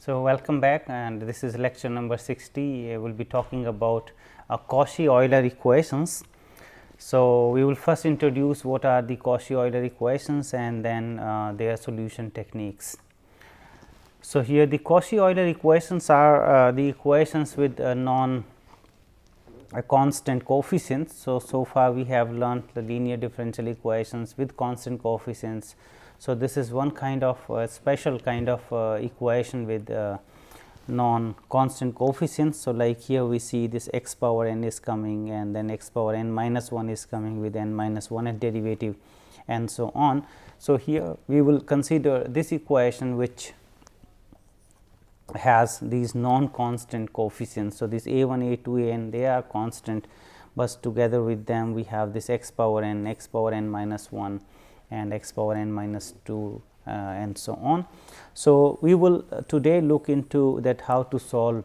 So, welcome back, and this is lecture number 60. We will be talking about Cauchy Euler equations. So, we will first introduce what are the Cauchy Euler equations and then their solution techniques. So, here the Cauchy Euler equations are the equations with constant coefficients. So far we have learned the linear differential equations with constant coefficients. So, this is one kind of special kind of equation with non constant coefficients. So, like here we see this x power n is coming, and then x power n minus 1 is coming with n minus 1 derivative and so on. So, here we will consider this equation which has these non constant coefficients. So, this a 1 a 2 a n they are constant, but together with them we have this x power n minus 1 and x power n minus 2 and so on. So, we will today look into that how to solve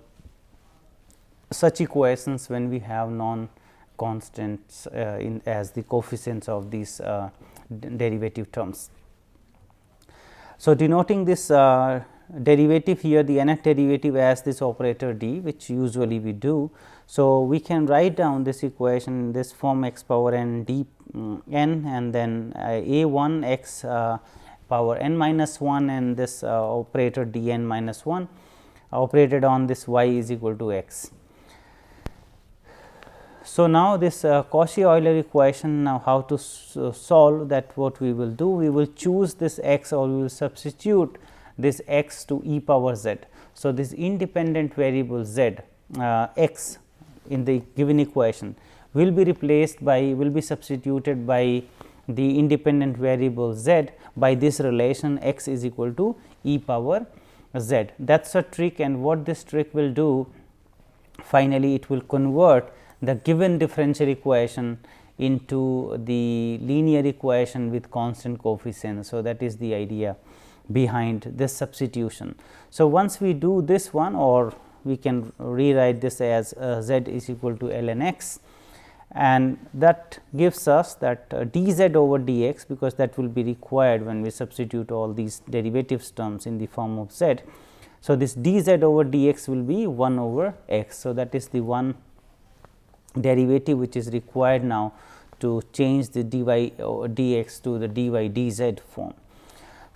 such equations when we have non constants in as the coefficients of these derivative terms. So, denoting this derivative here, the nth derivative as this operator d, which usually we do. So, we can write down this equation in this form x power n d n, and then a 1 x power n minus 1 and this operator d n minus 1 operated on this y is equal to x. So, now this Cauchy Euler equation, now how to solve that, what we will do, we will choose this x, or we will substitute this x to e power z. So, this independent variable z x in the given equation will be replaced by, will be substituted by the independent variable z by this relation x is equal to e power z. That is a trick, and what this trick will do, finally it will convert the given differential equation into the linear equation with constant coefficients. So, that is the idea behind this substitution. So, once we do this one, or we can rewrite this as z is equal to ln x, and that gives us that dz over dx, because that will be required when we substitute all these derivatives terms in the form of z. So, this dz over dx will be 1 over x. So, that is the one derivative which is required now to change the dy dx to the dy dz form.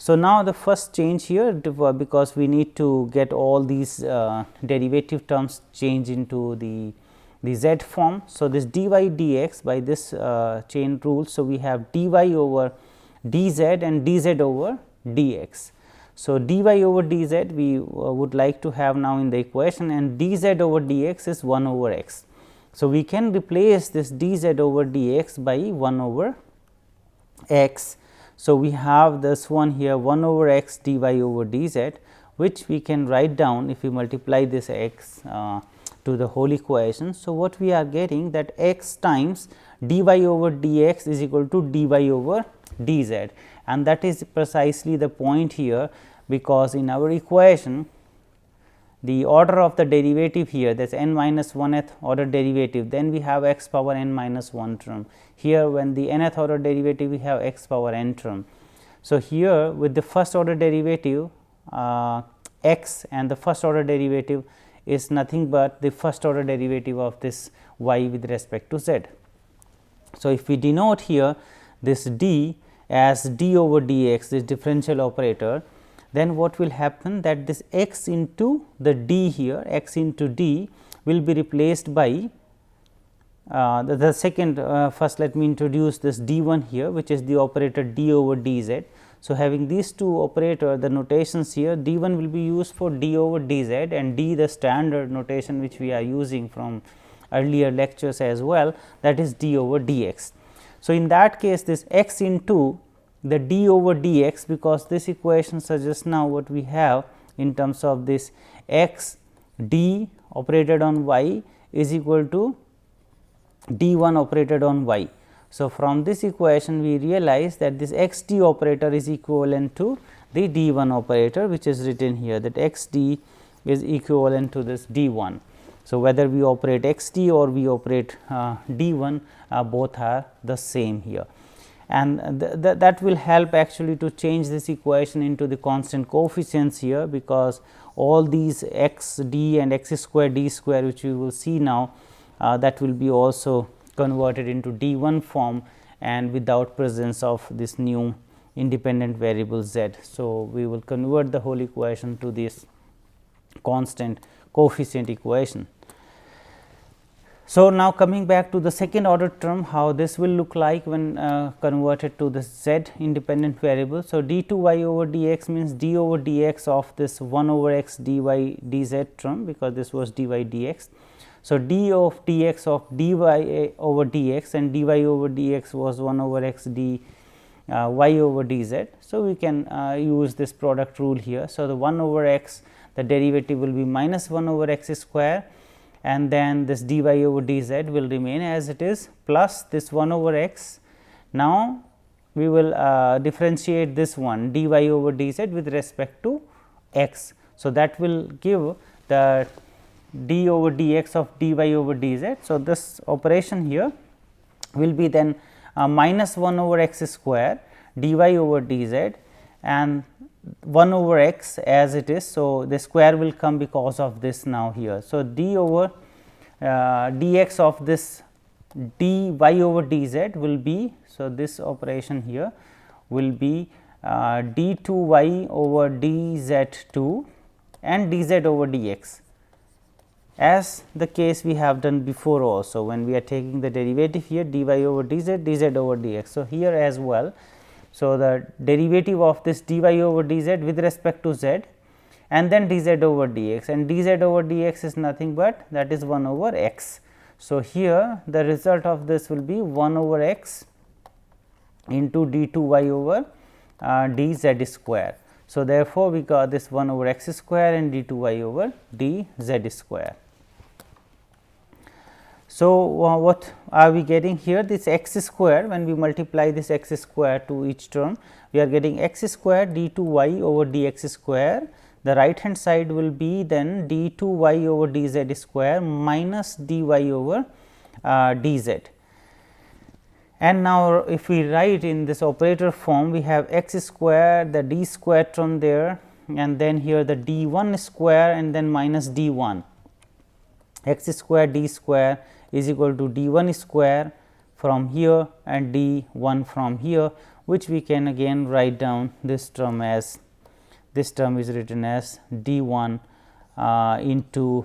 So, now the first change here, because we need to get all these derivative terms change into the z form. So, this dy dx by this chain rule. So, we have dy over dz and dz over dx. So, dy over dz we would like to have now in the equation, and dz over dx is 1 over x. So, we can replace this dz over dx by 1 over x. So, we have this one here 1 over x dy over dz, which we can write down if we multiply this x to the whole equation. So, what we are getting, that x times dy over dx is equal to dy over dz, and that is precisely the point here, because in our equation the order of the derivative here, that is n minus 1th order derivative, then we have x power n minus 1 term. Here when the nth order derivative we have x power n term. So, here with the first order derivative x, and the first order derivative is nothing but the first order derivative of this y with respect to z. So, if we denote here this d as d over dx, this differential operator, then what will happen, that this x into the d here, x into d will be replaced by the second first let me introduce this d 1 here, which is the operator d over dz. So, having these two operator, the notations here, d 1 will be used for d over dz, and d the standard notation which we are using from earlier lectures as well, that is d over dx. So, in that case this x into the d over dx, because this equation suggests now what we have in terms of this x d operated on y is equal to d 1 operated on y. So, from this equation we realize that this x d operator is equivalent to the d 1 operator, which is written here, that x d is equivalent to this d 1. So, whether we operate x d or we operate d 1, both are the same here. and that will help actually to change this equation into the constant coefficients here, because all these x d and x square d square which we will see now, that will be also converted into d1 form and without presence of this new independent variable z. So, we will convert the whole equation to this constant coefficient equation. So, now coming back to the second order term, how this will look like when converted to the z independent variable. So, d 2 y over dx means d over dx of this 1 over x dy dz term, because this was dy dx. So, d of dx of dy over dx and dy over dx was 1 over x d y over dz. So, we can use this product rule here. So, the 1 over x, the derivative will be minus 1 over x square, and then this dy over dz will remain as it is, plus this 1 over x. Now, we will differentiate this one dy over dz with respect to x. So, that will give the d over dx of dy over dz. So, this operation here will be then minus 1 over x square dy over dz and 1 over x as it is. So, the square will come because of this now here. So, d over dx of this dy over dz will be, so this operation here will be d 2 y over dz 2 and dz over dx, as the case we have done before also when we are taking the derivative here dy over dz, dz over dx. So, here as well. So, the derivative of this dy over dz with respect to z and then dz over dx, and dz over dx is nothing but that is 1 over x. So, here the result of this will be 1 over x into d 2 y over dz square. So, therefore, we got this 1 over x square and d 2 y over dz square. So, what are we getting here? This x square, when we multiply this x square to each term, we are getting x square d 2 y over dx square. The right hand side will be then d 2 y over dz square minus dy over dz. And now, if we write in this operator form, we have x square, the d square term there, and then here the d 1 square and then minus d 1, x square d square is equal to d 1 square from here and d 1 from here, which we can again write down this term as, this term is written as d 1 into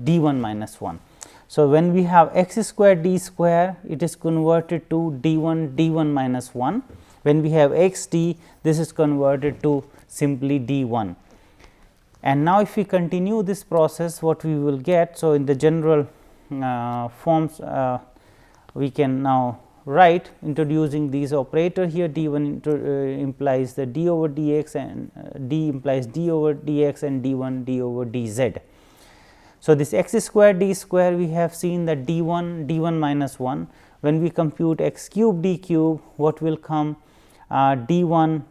d 1 minus 1. So, when we have x square d square, it is converted to d 1 minus 1. When we have x d, this is converted to simply d 1. And now, if we continue this process, what we will get. So, in the general forms, we can now write introducing these operator here, d 1 implies the d over dx and d implies d over dx and d 1 d over dz. So, this x square d square, we have seen that d 1 minus 1. When we compute x cube d cube, what will come d 1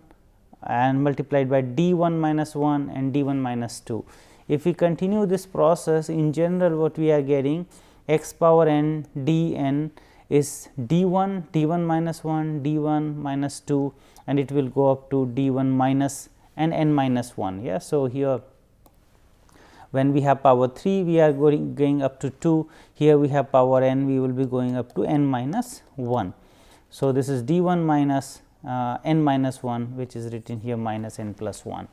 and multiplied by d 1 minus 1 and d 1 minus 2. If we continue this process, in general what we are getting x power n d n is d 1 minus 1, d 1 minus 2, and it will go up to d 1 minus and n minus 1. Yeah. So, here when we have power 3, we are going up to 2, here we have power n, we will be going up to n minus 1. So, this is d 1 minus n minus 1, which is written here minus n plus 1.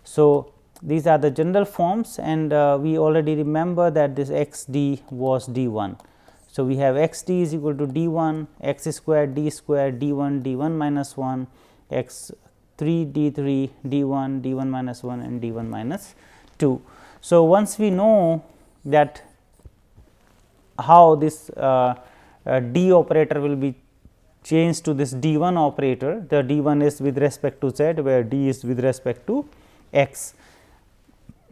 So, these are the general forms, and we already remember that this x d was d 1. So, we have x d is equal to d 1 x square d 1 minus 1 x 3 d 3 d 1 minus 1 and d 1 minus 2. So, once we know that how this d operator will be changed to this d 1 operator, the d 1 is with respect to z, where d is with respect to x.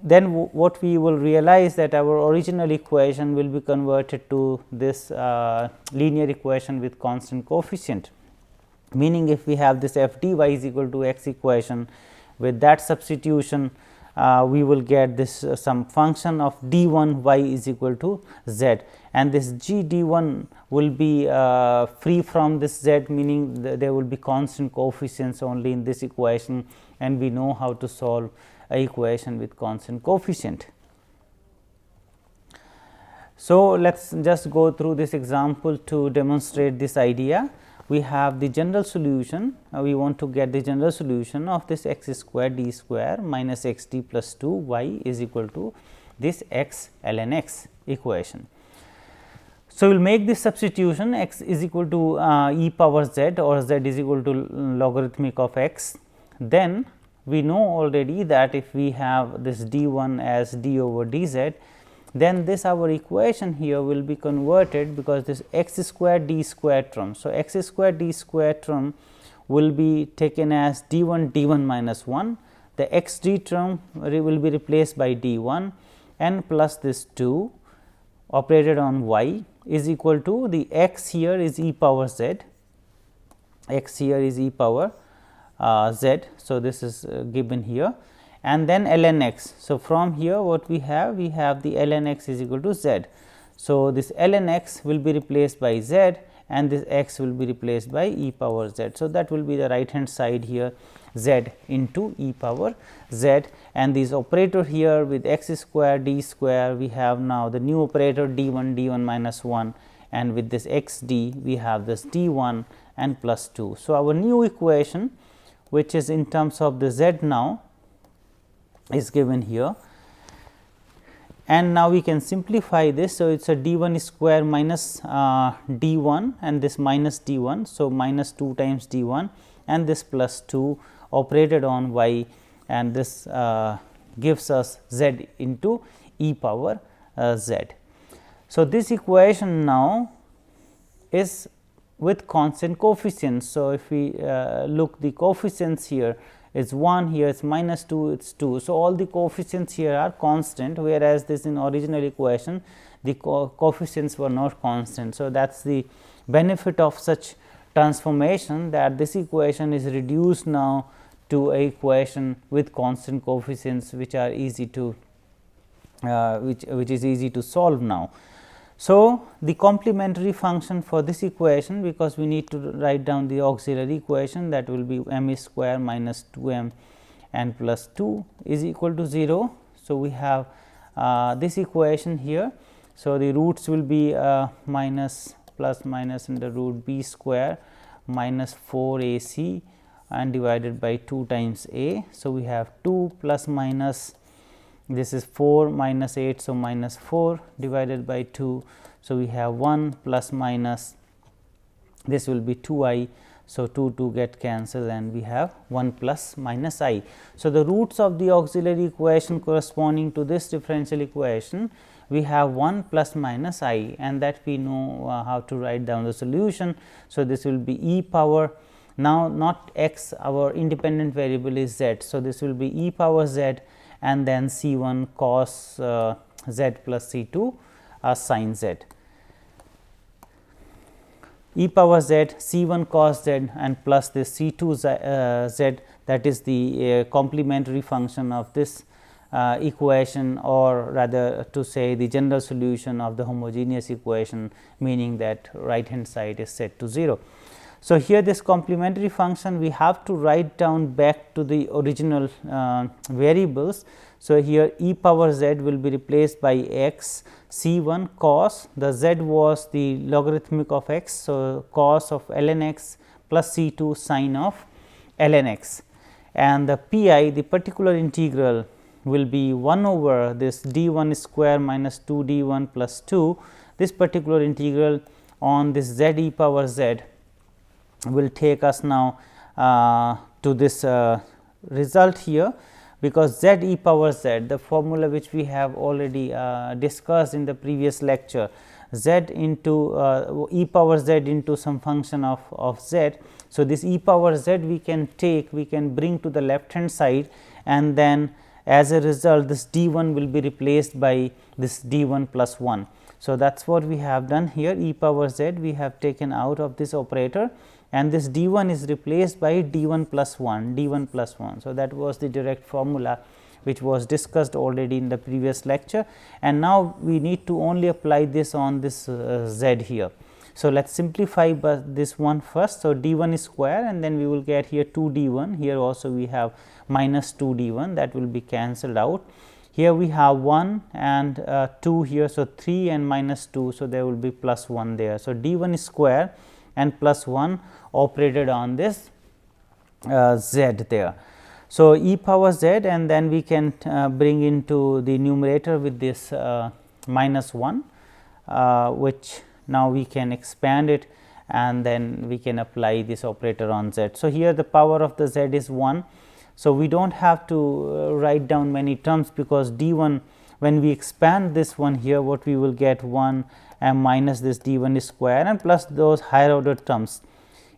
Then what we will realize that our original equation will be converted to this linear equation with constant coefficient, meaning if we have this f d y is equal to x equation, with that substitution we will get this some function of d1 y is equal to z, and this g d1 will be free from this z, meaning there will be constant coefficients only in this equation, and we know how to solve a equation with constant coefficient. So, let us just go through this example to demonstrate this idea. We have the general solution, we want to get the general solution of this x square d square minus x d plus 2 y is equal to this x ln x equation. So, we will make this substitution, x is equal to e power z, or z is equal to logarithmic of x. Then we know already that if we have this d1 as d over dz, then this our equation here will be converted, because this x square d square term. So, x square d square term will be taken as d1 d1 minus 1, the x d term will be replaced by d1 and plus this 2 operated on y is equal to the x here is e power z, x here is e power z. So, this is given here, and then ln x. So, from here what we have the ln x is equal to z. So, this ln x will be replaced by z, and this x will be replaced by e power z. So, that will be the right hand side here z into e power z, and this operator here with x square d square, we have now the new operator d1 d1 minus 1, and with this x d we have this d1 and plus 2. So, our new equation, which is in terms of the z now, is given here, and now we can simplify this. So, it is a d1 square minus d1 and this minus d1. So, minus 2 times d1 and this plus 2 operated on y, and this gives us z into e power z. So, this equation now is with constant coefficients. So, if we look the coefficients here, is 1, here is minus 2, it is 2. So, all the coefficients here are constant, whereas this in original equation the coefficients were not constant. So, that is the benefit of such transformation, that this equation is reduced now to a equation with constant coefficients, which are easy to which is easy to solve now. So, the complementary function for this equation, because we need to write down the auxiliary equation, that will be m square minus 2 m and plus 2 is equal to 0. So, we have this equation here. So, the roots will be minus plus minus in the root b square minus 4 a c and divided by 2 times a. So, we have 2 plus minus, this is 4 minus 8. So, minus 4 divided by 2. So, we have 1 plus minus, this will be 2 I. So, 2 get cancelled, and we have 1 plus minus I. So, the roots of the auxiliary equation corresponding to this differential equation, we have 1 plus minus I, and that we know how to write down the solution. So, this will be e power, now not x, our independent variable is z. So, this will be e power z, and then C 1 cos z plus C 2 sin z, e power z, C 1 cos z and plus this C 2 z, that is the complementary function of this equation, or rather to say the general solution of the homogeneous equation, meaning that right hand side is set to 0. So, here this complementary function we have to write down back to the original variables. So, here e power z will be replaced by x C 1 cos, the z was the logarithmic of x. So, cos of ln x plus C 2 sin of ln x, and the p I, the particular integral, will be 1 over this d 1 square minus 2 d 1 plus 2. This particular integral on this z e power z will take us now to this result here, because z e power z, the formula which we have already discussed in the previous lecture, z into e power z into some function of z. So, this e power z we can take, we can bring to the left hand side, and then as a result this d 1 will be replaced by this d 1 plus 1. So, that is what we have done here, e power z we have taken out of this operator, and this d 1 is replaced by d 1 plus 1, d 1 plus 1. So, that was the direct formula which was discussed already in the previous lecture, and now we need to only apply this on this z here. So, let us simplify this one first. So, d1 is square, and then we will get here 2 d1, here also we have minus 2 d1, that will be cancelled out. Here we have 1 and 2 here. So, 3 and minus 2. So, there will be plus 1 there. So, d1 is square and plus 1 operated on this z there. So, e power z, and then we can bring into the numerator with this minus 1, which now we can expand it, and then we can apply this operator on z. So, here the power of the z is 1. So, we do not have to write down many terms, because d1, when we expand this one here, what we will get 1 and minus this d1 is square and plus those higher order terms.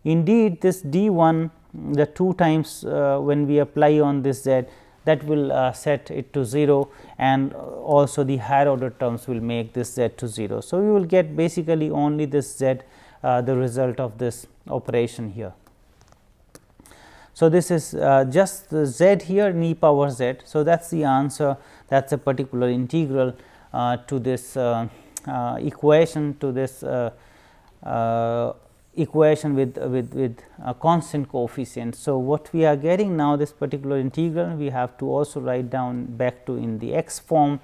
Indeed, this d1, the 2 times when we apply on this z, that will set it to 0, and also the higher order terms will make this z to 0. So, we will get basically only this z, the result of this operation here. So, this is just the z here in e power z. So, that is the answer, that is a particular integral to this equation, to this equation with constant coefficient. So, what we are getting now, this particular integral, we have to also write down back to in the x form,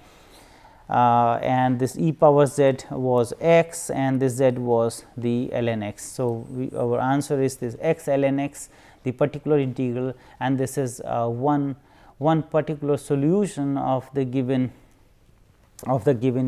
and this e power z was x, and this z was the ln x. So, our answer is this x ln x, the particular integral, and this is one particular solution of the given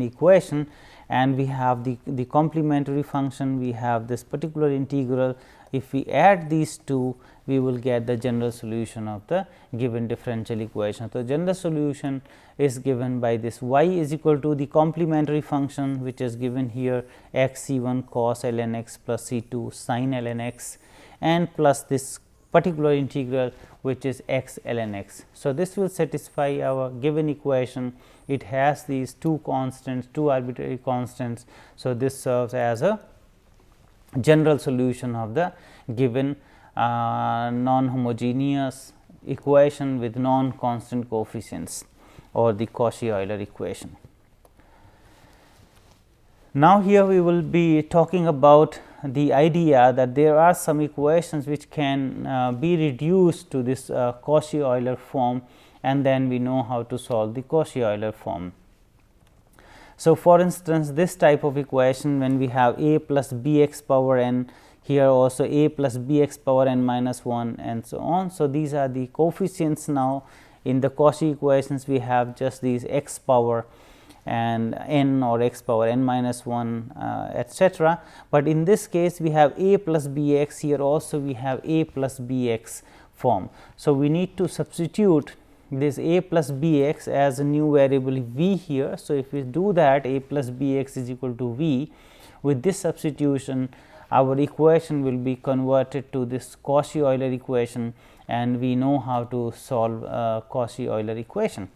equation, and we have the complementary function, we have this particular integral. If we add these two, we will get the general solution of the given differential equation. So, general solution is given by this y is equal to the complementary function, which is given here x c1 cos ln x plus c2 sin ln x, and plus this particular integral, which is x ln x. So, this will satisfy our given equation. It has these 2 constants, 2 arbitrary constants. So, this serves as a general solution of the given non-homogeneous equation with non-constant coefficients, or the Cauchy Euler equation. Now, here we will be talking about the idea that there are some equations which can be reduced to this Cauchy Euler form, and then we know how to solve the Cauchy Euler form. So, for instance, this type of equation, when we have a plus b x power n, here also a plus b x power n minus 1 and so on. So, these are the coefficients. Now, in the Cauchy equations we have just these x power and n or x power n minus 1 etc., but in this case we have a plus b x, here also we have a plus b x form. So, we need to substitute this a plus b x as a new variable v here. So, if we do that, a plus b x is equal to v, with this substitution our equation will be converted to this Cauchy Euler equation, and we know how to solve Cauchy Euler equation.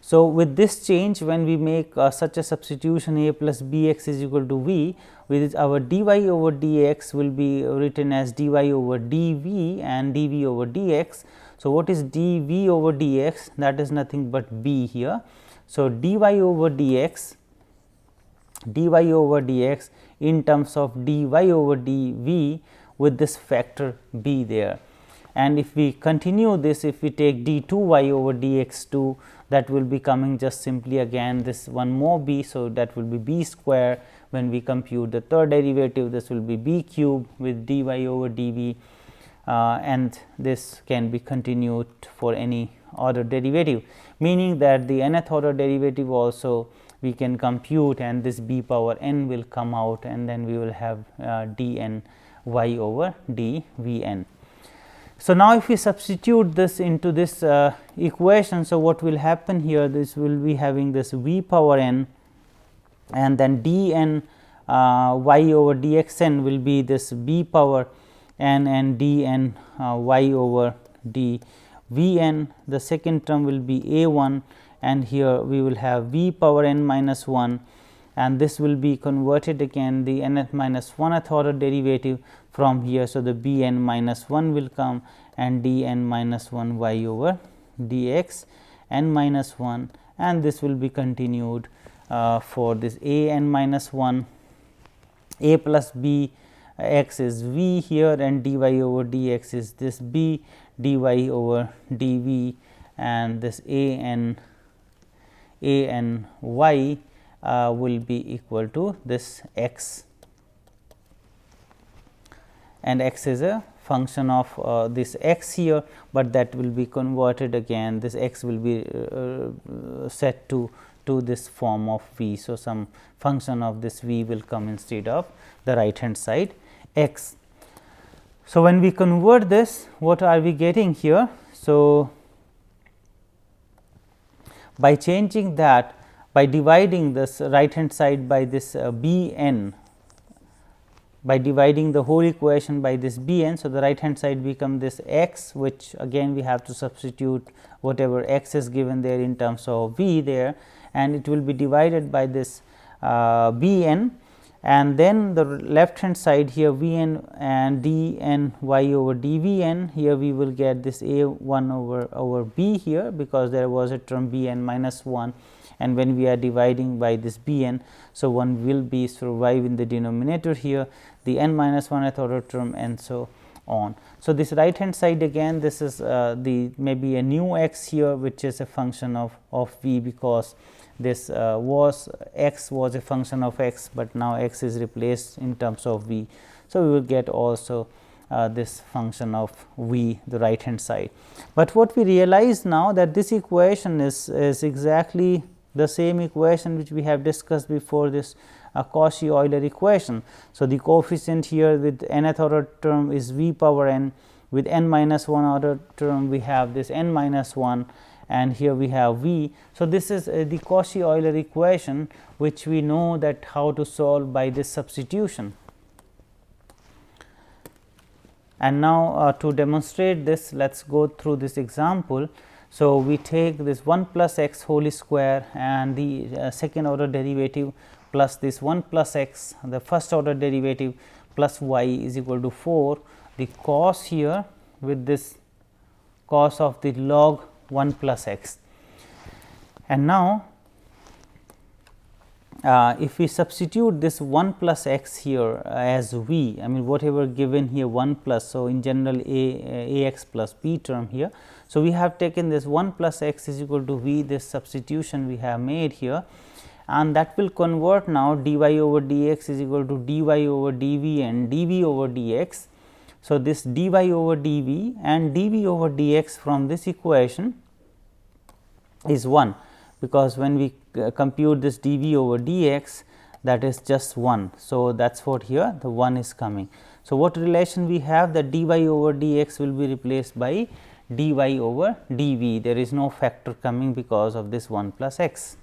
So, with this change, when we make such a substitution, a plus b x is equal to v, with our dy over dx will be written as dy over dv and dv over dx. So, what is dv over dx? That is nothing but b here. So, dy over dx in terms of dy over dv with this factor b there. And if we continue this, if we take d2y over dx2, that will be coming just simply again this one more b. So, that will be b square. When we compute the third derivative, this will be b cube with dy over dv, and this can be continued for any order derivative, meaning that the nth order derivative also we can compute, and this b power n will come out, and then we will have dn y over dvn. So, now if we substitute this into this equation, so what will happen here, this will be having this v power n, and then dn y over dxn will be this b power n and dn y over dvn. The second term will be a1, and here we will have v power n minus 1, and this will be converted again the nth minus 1th order derivative from here. So, the b n minus 1 will come, and d n minus 1 y over dx n minus 1, and this will be continued for this a n minus 1, a plus b x is v here, and dy over dx is this b, dy over dv, and this a n y will be equal to this x, and x is a function of this x here, but that will be converted again, this x will be set to this form of v. So, some function of this v will come instead of the right hand side x. So, when we convert this, what are we getting here? So, by changing that, by dividing this right hand side by this b n, by dividing the whole equation by this b n. So, the right hand side become this x, which again we have to substitute whatever x is given there in terms of v there, and it will be divided by this b n, and then the left hand side here v n and d n y over d v n. Here we will get this a 1 over b here, because there was a term b n minus 1, and when we are dividing by this b n. So, 1 will be survive in the denominator here, the n minus 1th order term, and so on. So, this right hand side again, this is the maybe a new x here, which is a function of v, because this was x was a function of x, but now x is replaced in terms of v. So, we will get also this function of v, the right hand side. But what we realize now, that this equation is exactly the same equation which we have discussed before, this Cauchy Euler equation. So, the coefficient here with nth order term is v power n, with n minus 1 order term we have this n minus 1, and here we have v. So, this is the Cauchy Euler equation, which we know that how to solve by this substitution. And now, to demonstrate this, let us go through this example. So, we take this 1 plus x whole square and the second order derivative plus this 1 plus x, the first order derivative, plus y is equal to 4, the cos here with this cos of the log 1 plus x. And now, if we substitute this 1 plus x here as v, I mean whatever given here 1 plus. So, in general a x plus b term here. So, we have taken this 1 plus x is equal to v, this substitution we have made here, and that will convert now dy over dx is equal to dy over dv and dv over dx. So, this dy over dv and dv over dx from this equation is 1, because when we compute this dv over dx, that is just 1. So, that is what here the 1 is coming. So, what relation we have, that dy over dx will be replaced by dy over dv, there is no factor coming because of this 1 plus x.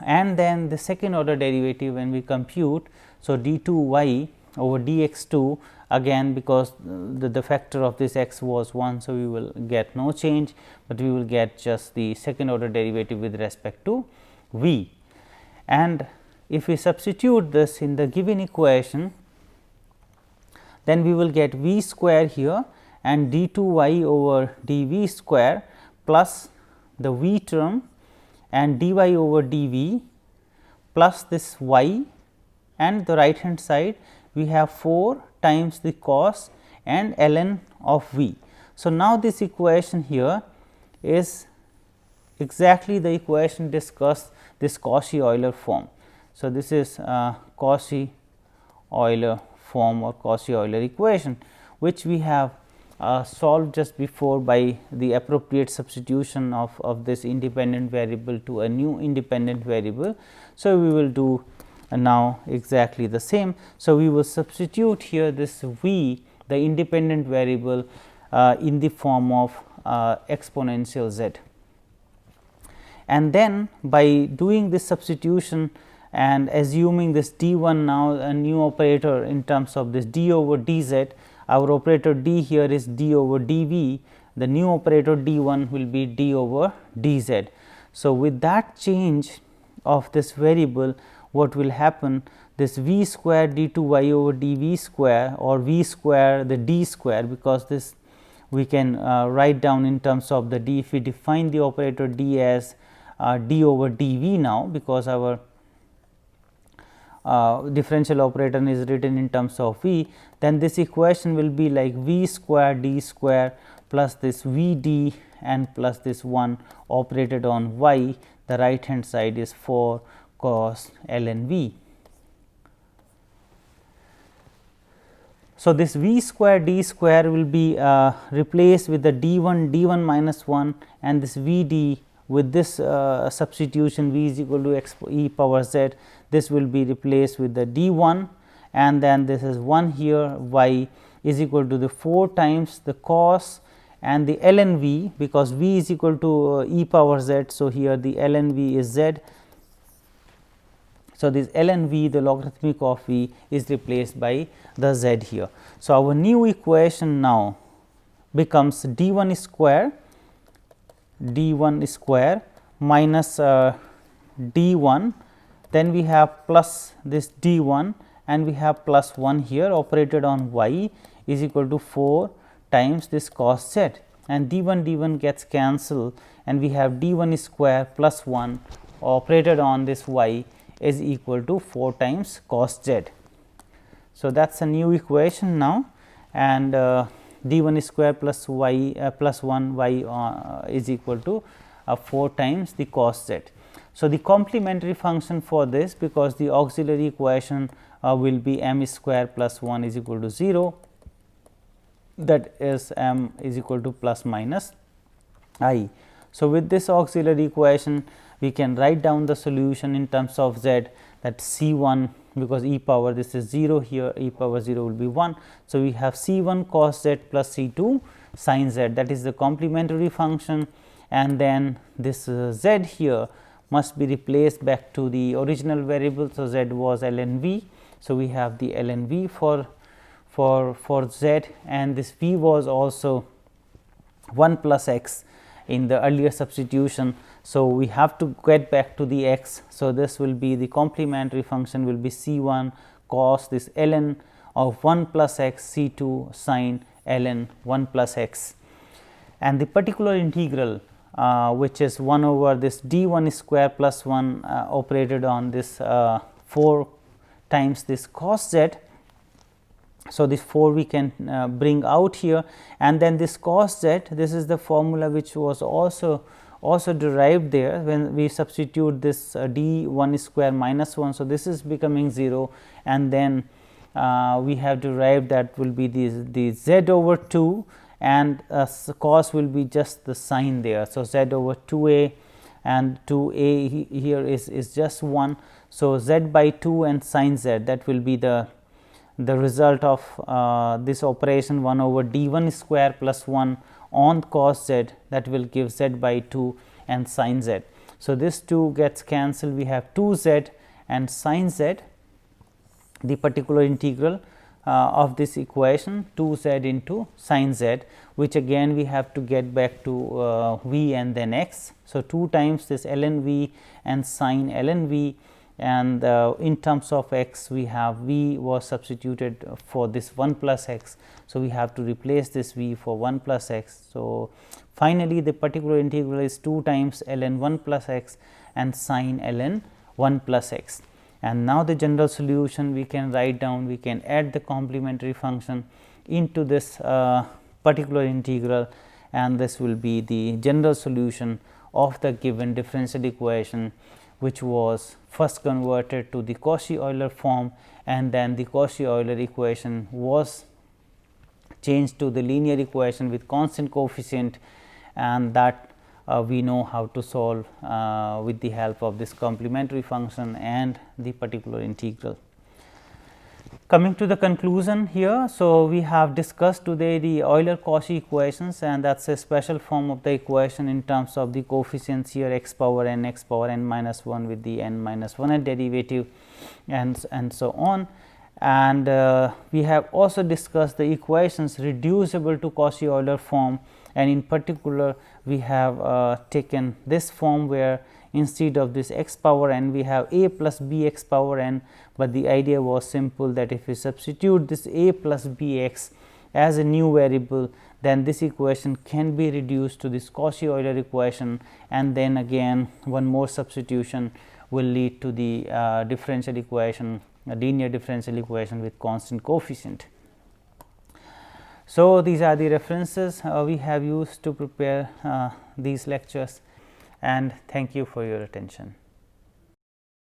And then the second order derivative when we compute. So, d 2 y over dx 2, again because the factor of this x was 1. So, we will get no change, but we will get just the second order derivative with respect to v. And if we substitute this in the given equation, then we will get v square here and d 2 y over dv square plus the v term and dy over dv plus this y, and the right hand side we have 4 times the cos and ln of v. So, now this equation here is exactly the equation discussed, this Cauchy Euler form. So, this is Cauchy Euler form or Cauchy Euler equation, which we have solved just before by the appropriate substitution of this independent variable to a new independent variable. So, we will do now exactly the same. So, we will substitute here this v, the independent variable, in the form of exponential z, and then by doing this substitution and assuming this d 1 now a new operator in terms of this d over dz, our operator d here is d over dv, the new operator d 1 will be d over dz. So, with that change of this variable, what will happen, this v square d 2 y over dv square or v square the d square, because this we can write down in terms of the d. If we define the operator d as d over dv now, because our differential operator is written in terms of v, then this equation will be like v square d square plus this v d and plus this 1 operated on y. The right hand side is 4 cos ln v. So, this v square d square will be replaced with the d 1 minus 1 and this v d with this substitution v is equal to x e power z. This will be replaced with the d 1 and then this is 1 here, y is equal to the 4 times the cos and the ln v, because v is equal to e power z. So, here the ln v is z. So, this ln v, the logarithmic of v, is replaced by the z here. So, our new equation now becomes d 1 square minus d 1, then we have plus this d 1 and we have plus 1 here operated on y is equal to 4 times this cos z, and d 1 gets cancelled and we have d 1 square plus 1 operated on this y is equal to 4 times cos z. So, that is a new equation now, and d 1 square plus y plus 1 y is equal to 4 times the cos z. So, the complementary function for this, because the auxiliary equation will be m square plus 1 is equal to 0, that is m is equal to plus minus I. So, with this auxiliary equation we can write down the solution in terms of z, that C 1, because e power this is 0 here, e power 0 will be 1. So, we have C 1 cos z plus C 2 sin z, that is the complementary function, and then this z here must be replaced back to the original variable. So, z was ln v. So, we have the ln v for z, and this v was also 1 plus x in the earlier substitution. So, we have to get back to the x. So, this will be the complementary function will be C 1 cos this ln of 1 plus x, C 2 sin ln 1 plus x, and the particular integral which is 1 over this d 1 square plus 1 operated on this 4 times this cos z. So, this 4 we can bring out here, and then this cos z, this is the formula which was also derived there when we substitute this d 1 square minus 1. So, this is becoming 0, and then we have derived that will be the z over 2, and cos will be just the sign there. So, z over 2a, and 2a here is just 1. So, z by 2 and sin z, that will be the result of this operation 1 over d 1 square plus 1 on cos z, that will give z by 2 and sin z. So, this 2 gets cancelled, we have 2 z and sin z, the particular integral of this equation 2 z into sin z, which again we have to get back to v and then x. So, 2 times this ln v and sin ln v, and in terms of x we have v was substituted for this 1 plus x. So, we have to replace this v for 1 plus x. So, finally, the particular integral is 2 times ln 1 plus x and sin ln 1 plus x. And now, the general solution we can write down, we can add the complementary function into this particular integral, and this will be the general solution of the given differential equation, which was first converted to the Cauchy Euler form, and then the Cauchy Euler equation was changed to the linear equation with constant coefficient, and that we know how to solve with the help of this complementary function and the particular integral. Coming to the conclusion here. So, we have discussed today the Euler-Cauchy equations, and that is a special form of the equation in terms of the coefficients here x power n minus 1 with the n minus 1 derivative and so on. And we have also discussed the equations reducible to Cauchy Euler form, and in particular we have taken this form where instead of this x power n we have a plus b x power n, but the idea was simple that if we substitute this a plus b x as a new variable, then this equation can be reduced to this Cauchy Euler equation, and then again one more substitution will lead to the differential equation, a linear differential equation with constant coefficient. So, these are the references we have used to prepare these lectures, and thank you for your attention.